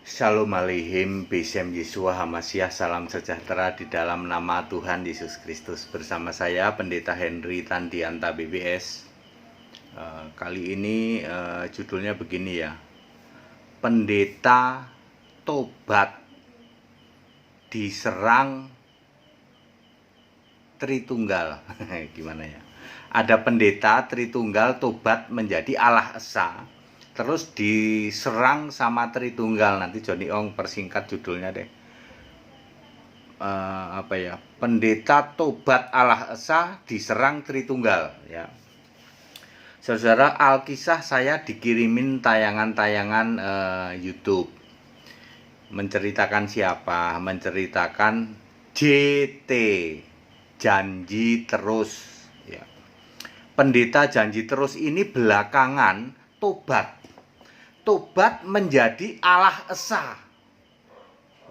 Shalom Aleichem, Besem Yeshua Hamasyah, salam sejahtera di dalam nama Tuhan Yesus Kristus. Bersama saya Pendeta Henry Tandianta BBS. Kali ini judulnya begini ya, Pendeta Tobat diserang Tritunggal. Gimana ya? Ada pendeta Tritunggal tobat menjadi Allah Esa, terus diserang sama Tritunggal. Nanti Johnny Ong persingkat judulnya deh. Pendeta tobat Allah Esa diserang Tritunggal ya. Saudara, Alkisah saya dikirimin tayangan-tayangan YouTube. Menceritakan siapa? Menceritakan JT, Janji Terus ya. Pendeta Janji Terus ini belakangan tobat menjadi Allah Esa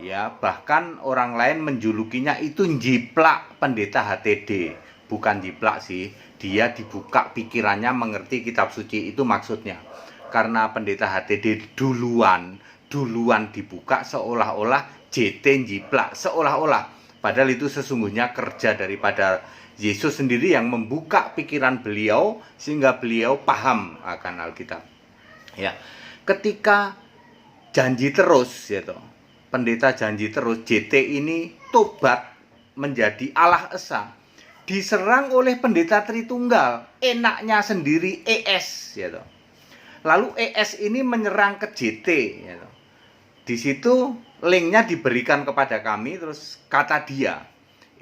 ya, bahkan orang lain menjulukinya itu jiplak pendeta HTD. Bukan jiplak sih, dia dibuka pikirannya mengerti kitab suci, itu maksudnya. Karena pendeta HTD duluan dibuka, seolah-olah JT jiplak, seolah-olah, padahal itu sesungguhnya kerja daripada Yesus sendiri yang membuka pikiran beliau sehingga beliau paham akan Alkitab. Ya, ketika Janji Terus ya toh, pendeta Janji Terus JT ini tobat menjadi Allah Esa, diserang oleh pendeta Tritunggal, enaknya sendiri ES ya toh. Lalu ES ini menyerang ke JT ya toh. Di situ linknya diberikan kepada kami, terus kata dia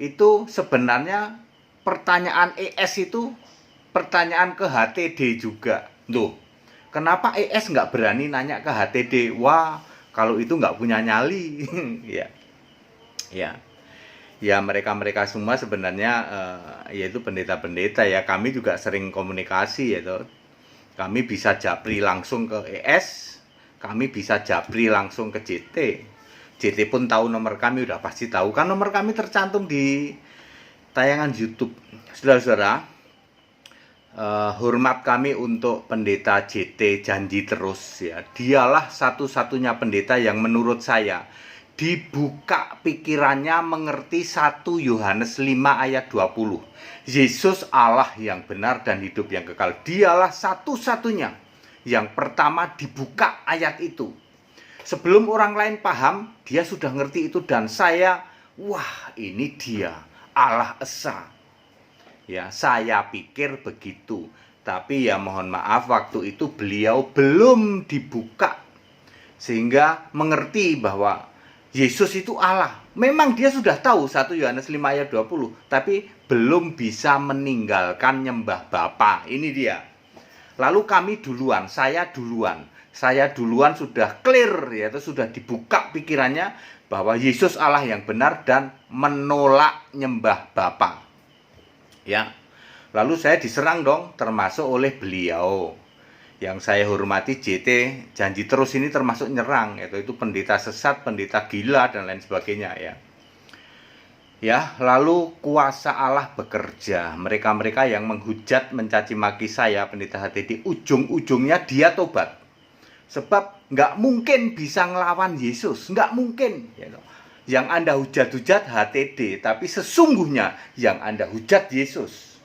itu sebenarnya pertanyaan ES itu pertanyaan ke HTD juga. Loh, kenapa ES nggak berani nanya ke HTD? Wah, kalau itu nggak punya nyali. Ya, mereka semua sebenarnya yaitu pendeta-pendeta ya. Kami juga sering komunikasi ya toh. Kami bisa japri langsung ke ES, kami bisa japri langsung ke JT. JT pun tahu nomor kami, udah pasti tahu kan nomor kami tercantum di tayangan YouTube. Saudara-saudara, hormat kami untuk pendeta JT Janji Terus ya. Dialah satu-satunya pendeta yang menurut saya dibuka pikirannya mengerti 1 Yohanes 5 ayat 20. Yesus Allah yang benar dan hidup yang kekal. Dialah satu-satunya yang pertama dibuka ayat itu. Sebelum orang lain paham, dia sudah ngerti itu, dan saya, wah, ini dia Allah Esa. Ya, saya pikir begitu. Tapi ya mohon maaf, waktu itu beliau belum dibuka sehingga mengerti bahwa Yesus itu Allah. Memang dia sudah tahu 1 Yohanes 5 ayat 20, tapi belum bisa meninggalkan nyembah Bapa. Ini dia. Lalu kami duluan, saya duluan sudah clear, yaitu sudah dibuka pikirannya bahwa Yesus Allah yang benar dan menolak nyembah Bapa. Ya. Lalu saya diserang dong, termasuk oleh beliau. Yang saya hormati JT Janji Terus ini termasuk nyerang, yaitu pendeta sesat, pendeta gila dan lain sebagainya ya. Ya, lalu kuasa Allah bekerja. Mereka-mereka yang menghujat, mencaci maki saya, pendeta HTD, ujung-ujungnya dia tobat. Sebab nggak mungkin bisa ngelawan Yesus, nggak mungkin. Yang Anda hujat-hujat HTD, tapi sesungguhnya yang Anda hujat Yesus.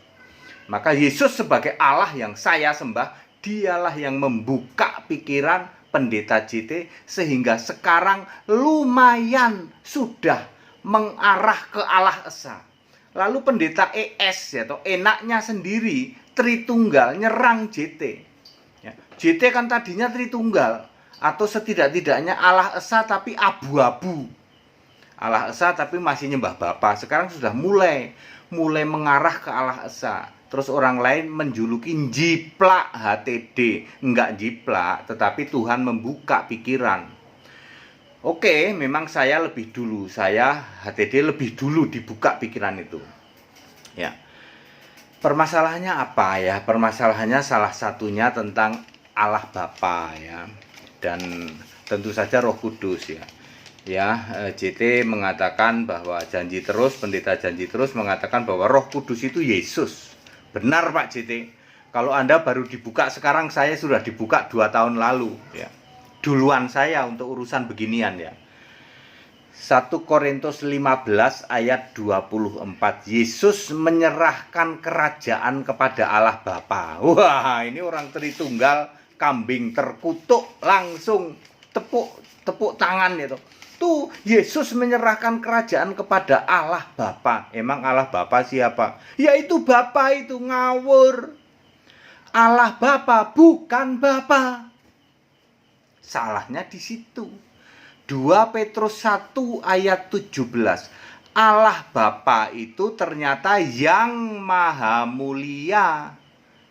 Maka Yesus sebagai Allah yang saya sembah, dialah yang membuka pikiran pendeta JT sehingga sekarang lumayan sudah mengarah ke Allah Esa. Lalu pendeta ES atau enaknya sendiri Tritunggal nyerang JT ya. JT kan tadinya Tritunggal atau setidak-tidaknya Allah Esa tapi abu-abu, Allah Esa tapi masih nyembah Bapa. Sekarang sudah mulai mengarah ke Allah Esa. Terus orang lain menjuluki jiplak HTD. Enggak jiplak, tetapi Tuhan membuka pikiran. Oke, memang saya lebih dulu, saya HTD lebih dulu dibuka pikiran itu. Ya. Permasalahannya apa ya? Permasalahannya salah satunya tentang Allah Bapa ya. Dan tentu saja Roh Kudus ya. Ya, JT mengatakan bahwa Janji Terus, pendeta Janji Terus mengatakan bahwa Roh Kudus itu Yesus. Benar Pak JT. Kalau Anda baru dibuka sekarang, saya sudah dibuka 2 tahun lalu ya. duluan saya untuk urusan beginian ya. 1 Korintus 15 ayat 24. Yesus menyerahkan kerajaan kepada Allah Bapa. Wah, ini orang Tritunggal kambing terkutuk langsung tepuk tangan itu. Tuh, Yesus menyerahkan kerajaan kepada Allah Bapa. Emang Allah Bapa siapa? Yaitu Bapa itu ngawur. Allah Bapa bukan Bapa. Salahnya di situ. 2 Petrus 1 ayat 17. Allah Bapa itu ternyata yang maha mulia.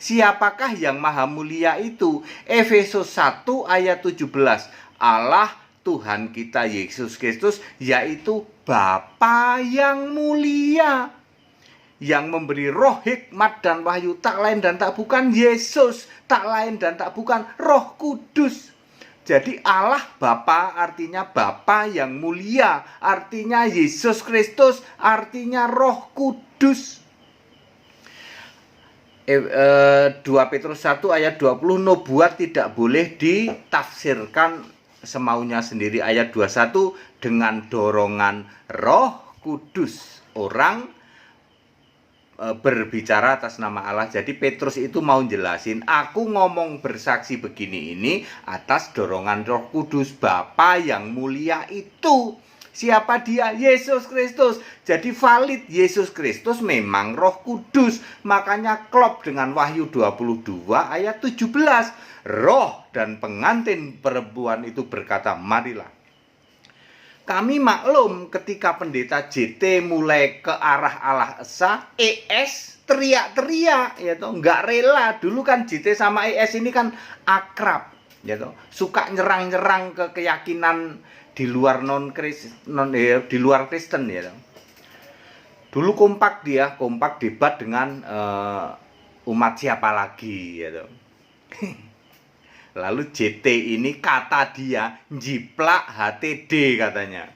Siapakah yang maha mulia itu? Efesus 1 ayat 17. Allah Tuhan kita Yesus Kristus yaitu Bapa yang mulia, yang memberi roh hikmat dan wahyu, tak lain dan tak bukan Yesus, tak lain dan tak bukan Roh Kudus. Jadi Allah Bapa artinya Bapa yang mulia, artinya Yesus Kristus, artinya Roh Kudus. 2 Petrus 1 ayat 20, nubuat tidak boleh ditafsirkan semaunya sendiri. Ayat 21, dengan dorongan Roh Kudus. Orang berbicara atas nama Allah. Jadi Petrus itu mau jelasin, aku ngomong bersaksi begini ini atas dorongan Roh Kudus. Bapa yang mulia itu siapa dia? Yesus Kristus. Jadi valid, Yesus Kristus memang Roh Kudus. Makanya klop dengan Wahyu 22 ayat 17. Roh dan pengantin perempuan itu berkata, marilah. Kami maklum ketika pendeta JT mulai ke arah Allah Esa, ES teriak-teriak, ya toh, nggak rela. Dulu kan JT sama ES ini kan akrab, ya toh, suka nyerang-nyerang ke keyakinan di luar di luar Kristen, ya toh. Dulu kompak debat dengan umat siapa lagi, ya toh. Lalu JT ini kata dia jiplak HTD katanya.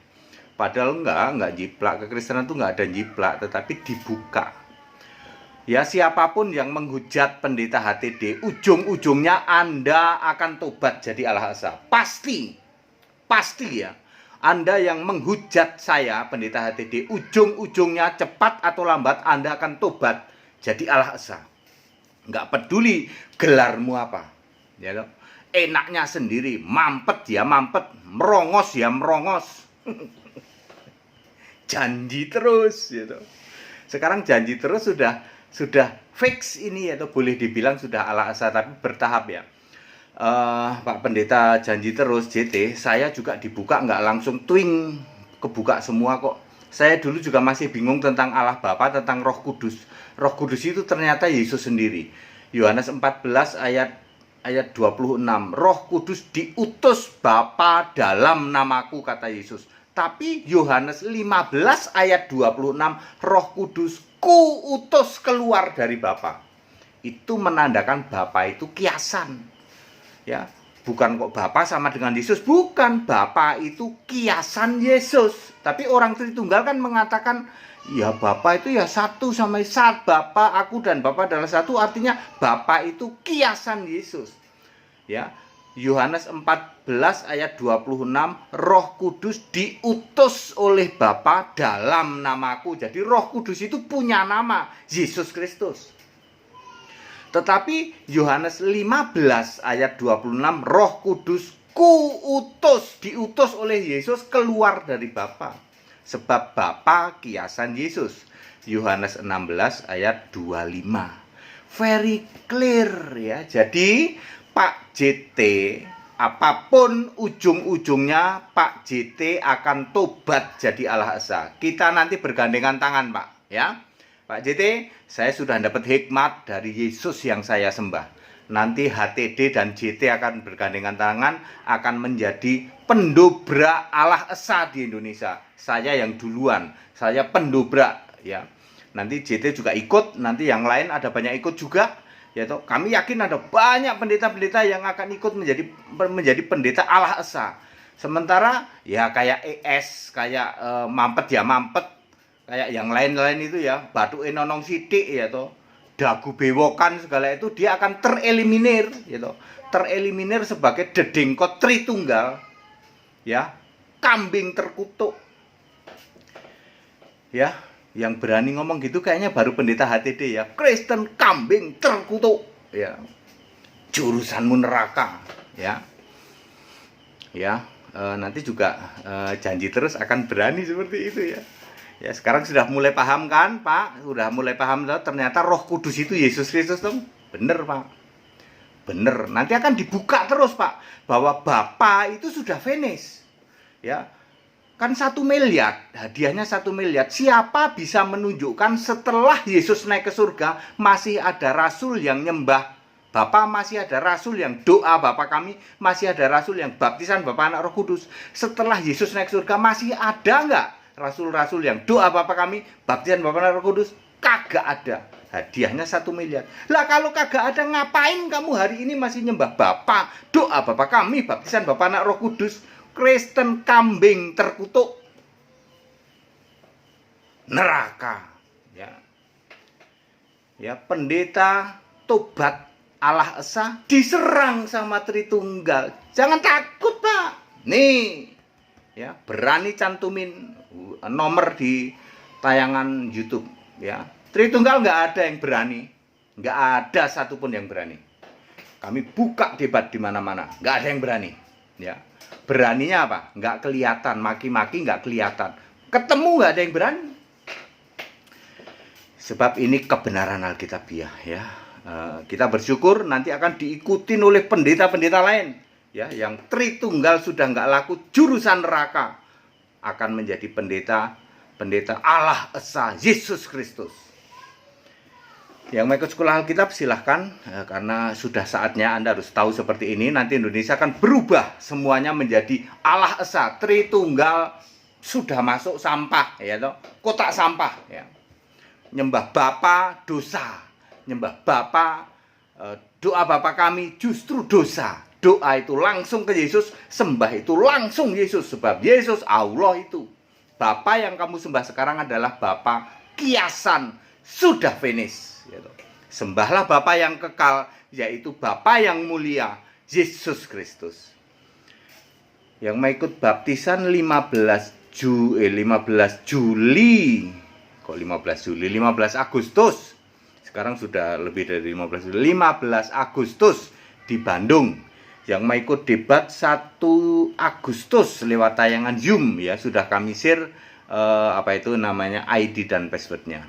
Padahal enggak jiplak. Kekristenan itu enggak ada jiplak, tetapi dibuka. Ya, siapapun yang menghujat pendeta HTD, ujung-ujungnya Anda akan tobat jadi Allah Esa. Pasti ya. Anda yang menghujat saya pendeta HTD, ujung-ujungnya cepat atau lambat Anda akan tobat jadi Allah Esa. Enggak peduli gelarmu apa. Ya loh. Enaknya sendiri, mampet ya mampet, merongos ya merongos. Janji terus gitu. Sekarang janji terus sudah fix ini, atau boleh dibilang sudah Allah Esa, tapi bertahap ya. Pak Pendeta janji terus JT, saya juga dibuka nggak langsung twing kebuka semua kok. Saya dulu juga masih bingung tentang Allah Bapa, tentang Roh Kudus. Roh Kudus itu ternyata Yesus sendiri. Yohanes 14 ayat 26, Roh Kudus diutus Bapa dalam namaku, kata Yesus. Tapi Yohanes 15 ayat 26, Roh Kudus kuutus keluar dari Bapa. Itu menandakan Bapa itu kiasan. Ya, bukan kok Bapa sama dengan Yesus, bukan. Bapa itu kiasan Yesus. Tapi orang Tritunggal kan mengatakan, ya Bapa itu ya satu sama saat Bapa, aku dan Bapa adalah satu, artinya Bapa itu kiasan Yesus. Ya, Yohanes 14 ayat 26, Roh Kudus diutus oleh Bapa dalam namaku. Jadi Roh Kudus itu punya nama, Yesus Kristus. Tetapi Yohanes 15 ayat 26, Roh Kudus diutus oleh Yesus keluar dari Bapa. Sebab Bapa kiasan Yesus. Yohanes 16 ayat 25. Very clear ya. Jadi Pak JT, apapun ujung-ujungnya, Pak JT akan tobat jadi Allah Esa. Kita nanti bergandengan tangan, Pak, ya. Pak JT, saya sudah dapat hikmat dari Yesus yang saya sembah. Nanti HTD dan JT akan bergandengan tangan, akan menjadi pendobrak Allah Esa di Indonesia. Saya yang duluan, saya pendobrak, ya. Nanti JT juga ikut, nanti yang lain ada banyak ikut juga. Ya toh, kami yakin ada banyak pendeta-pendeta yang akan ikut menjadi pendeta Allah Esa. Sementara ya kayak ES, kayak mampet ya mampet, kayak yang lain-lain itu ya, batu enonong sidik ya toh, dagu bewokan segala itu, dia akan tereliminir gitu. Tereliminir sebagai dedengkot Tritunggal. Ya, kambing terkutuk. Ya, yang berani ngomong gitu kayaknya baru pendeta HTD ya. Kristen kambing terkutuk. Ya. Jurusanmu neraka, ya. Ya, nanti juga janji terus akan berani seperti itu ya. Ya, sekarang sudah mulai paham kan, Pak? Sudah mulai paham ternyata Roh Kudus itu Yesus Kristus dong. Bener, Pak. Bener. Nanti akan dibuka terus, Pak, bahwa Bapa itu sudah finish. Ya. Kan 1 miliar, hadiahnya 1 miliar. Siapa bisa menunjukkan setelah Yesus naik ke surga masih ada rasul yang nyembah Bapa, masih ada rasul yang doa Bapa kami, masih ada rasul yang baptisan Bapa Anak Roh Kudus. Setelah Yesus naik ke surga masih ada nggak rasul-rasul yang doa Bapa kami, baptisan Bapa Anak Roh Kudus? Kagak ada. Hadiahnya 1 miliar. Lah kalau kagak ada, ngapain kamu hari ini masih nyembah Bapa, doa Bapa kami, baptisan Bapa Anak Roh Kudus? Kristen kambing terkutuk neraka. Ya. Ya, pendeta tobat Allah Esa diserang sama Tritunggal. Jangan takut, Pak. Nih, ya, berani cantumin nomor di tayangan YouTube, ya. Tritunggal nggak ada yang berani, nggak ada satupun yang berani. Kami buka debat di mana-mana, nggak ada yang berani, ya. Beraninya apa? Nggak kelihatan, maki-maki nggak kelihatan. Ketemu nggak ada yang berani. Sebab ini kebenaran Alkitabiah, ya. Kita bersyukur nanti akan diikutin oleh pendeta-pendeta lain, ya, yang Tritunggal sudah nggak laku, jurusan neraka akan menjadi pendeta Allah Esa Yesus Kristus. Yang mau ikut sekolah Alkitab silahkan, karena sudah saatnya Anda harus tahu seperti ini. Nanti Indonesia akan berubah semuanya menjadi Allah Esa. Tritunggal sudah masuk sampah, ya toh, kotak sampah, ya. Nyembah Bapa dosa, nyembah Bapa, doa Bapa kami justru dosa. Doa itu langsung ke Yesus, sembah itu langsung Yesus, sebab Yesus Allah itu. Bapa yang kamu sembah sekarang adalah Bapa kiasan, sudah finish. Sembahlah Bapa yang kekal, yaitu Bapa yang mulia, Yesus Kristus. Yang mau ikut baptisan 15 Juli. Kok 15 Juli? 15 Agustus. Sekarang sudah lebih dari 15 Juli. 15 Agustus di Bandung. Yang mau ikut debat 1 Agustus lewat tayangan Zoom, ya, sudah kami share ID dan passwordnya.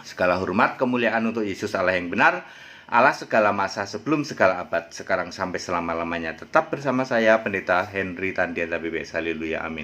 Segala hormat, kemuliaan untuk Yesus Allah yang benar, Allah segala masa sebelum segala abad, sekarang sampai selama-lamanya. Tetap bersama saya, Pendeta Henry Tandiata BBS. Haleluya, amin.